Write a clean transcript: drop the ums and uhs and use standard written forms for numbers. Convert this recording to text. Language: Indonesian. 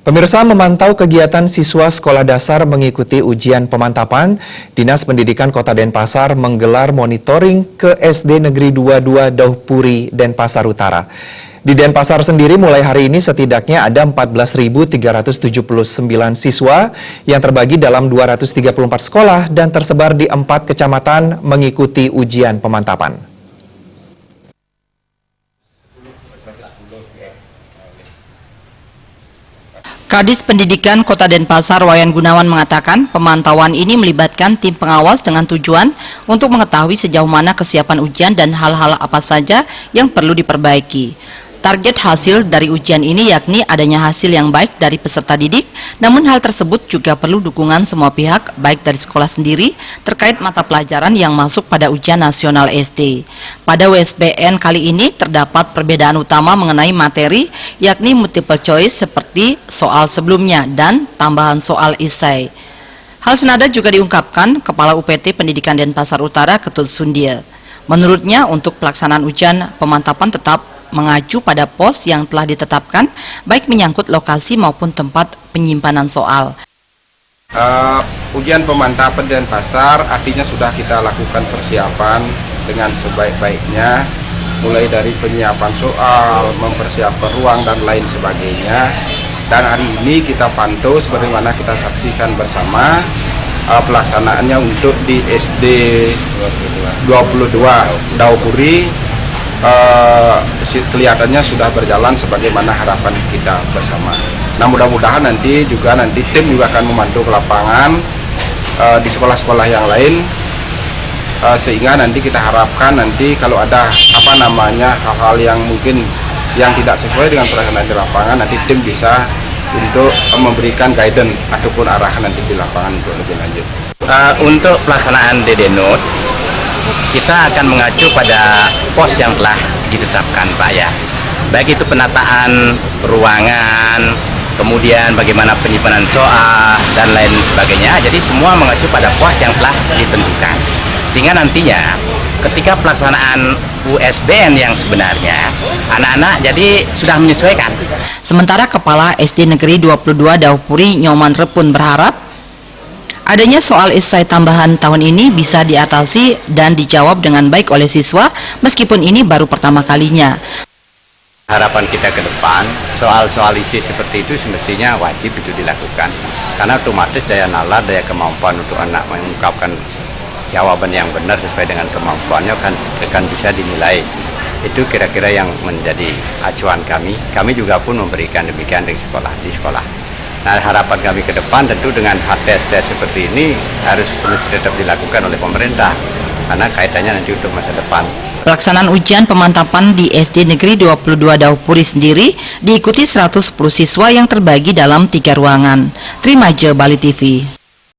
Pemirsa memantau kegiatan siswa sekolah dasar mengikuti ujian pemantapan, Dinas Pendidikan Kota Denpasar menggelar monitoring ke SD Negeri 22 Dauhpuri, Denpasar Utara. Di Denpasar sendiri mulai hari ini setidaknya ada 14.379 siswa yang terbagi dalam 234 sekolah dan tersebar di 4 kecamatan mengikuti ujian pemantapan. Kadis Pendidikan Kota Denpasar Wayan Gunawan mengatakan pemantauan ini melibatkan tim pengawas dengan tujuan untuk mengetahui sejauh mana kesiapan ujian dan hal-hal apa saja yang perlu diperbaiki. Target hasil dari ujian ini yakni adanya hasil yang baik dari peserta didik, namun hal tersebut juga perlu dukungan semua pihak, baik dari sekolah sendiri terkait mata pelajaran yang masuk pada ujian nasional SD. Pada USBN kali ini terdapat perbedaan utama mengenai materi, yakni multiple choice seperti soal sebelumnya dan tambahan soal esai. Hal senada juga diungkapkan Kepala UPT Pendidikan Denpasar Utara Ketut Sundia. Menurutnya untuk pelaksanaan ujian pemantapan tetap mengacu pada pos yang telah ditetapkan, baik menyangkut lokasi maupun tempat penyimpanan soal. Ujian pemantapan Denpasar artinya sudah kita lakukan persiapan dengan sebaik-baiknya, mulai dari penyiapan soal, mempersiapkan ruang dan lain sebagainya. Dan hari ini kita pantau sebagaimana kita saksikan bersama pelaksanaannya untuk di SD 22 Dauhpuri. Kelihatannya sudah berjalan sebagaimana harapan kita bersama. Nah, mudah-mudahan nanti tim juga akan membantu ke lapangan di sekolah-sekolah yang lain, sehingga nanti kita harapkan nanti kalau ada hal-hal yang mungkin yang tidak sesuai dengan pelaksanaan di lapangan, nanti tim bisa untuk memberikan guidance ataupun arahan nanti di lapangan untuk lebih lanjut. Untuk pelaksanaan DD-NUT, kita akan mengacu pada pos yang telah ditetapkan, Pak, ya. Baik itu penataan ruangan, kemudian bagaimana penyimpanan soal dan lain sebagainya. Jadi semua mengacu pada pos yang telah ditentukan. Sehingga nantinya ketika pelaksanaan USBN yang sebenarnya, anak-anak jadi sudah menyesuaikan. Sementara Kepala SD Negeri 22 Dauhpuri Nyoman Repun berharap adanya soal esai tambahan tahun ini bisa diatasi dan dijawab dengan baik oleh siswa meskipun ini baru pertama kalinya. Harapan kita ke depan, soal-soal isi seperti itu semestinya wajib itu dilakukan. Karena otomatis daya nalar, daya kemampuan untuk anak mengungkapkan jawaban yang benar sesuai dengan kemampuannya akan bisa dinilai. Itu kira-kira yang menjadi acuan kami. Kami juga pun memberikan demikian di sekolah. Nah, harapan kami ke depan tentu dengan tes seperti ini harus tetap dilakukan oleh pemerintah karena kaitannya nanti untuk masa depan. Pelaksanaan ujian pemantapan di SD Negeri 22 Dauhpuri sendiri diikuti 110 siswa yang terbagi dalam 3 ruangan. Trimaje Bali TV.